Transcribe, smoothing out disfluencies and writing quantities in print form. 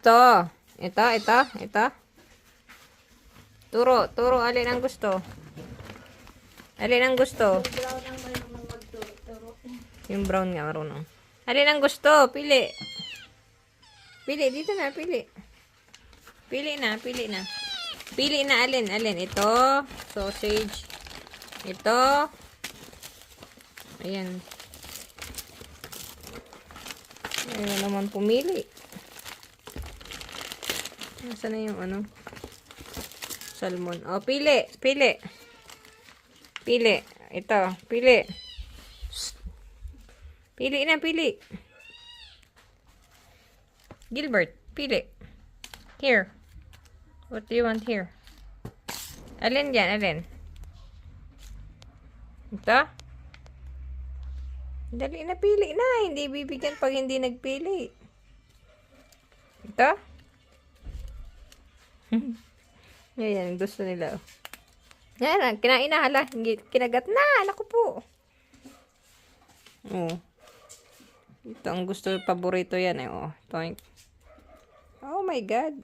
Ito. Ito. Turo. Alin ang gusto? Alin ang gusto? Brown ang marunong magturo. Yung brown nga marunong. Alin ang gusto? Pili. Pili, dito na, pili. Pili na. Pili na, alin. Ito, sausage. Ito. Ayan. Ayaw naman pumili. Nasaan na yung ano? Salmon. O, pili. Ito, pili. Shh. Pili na. Gilbert, pili. Here. What do you want here? Alin dyan? Ito? Dali na, pili na. Hindi bibigyan pag hindi nagpili. Ito? Ayan, gusto nila. Yan, kinain na. Hala, kinagat na. Anak ko po. Oh. Ito ang gusto, paborito yan eh. Oh, toink. Oh my God.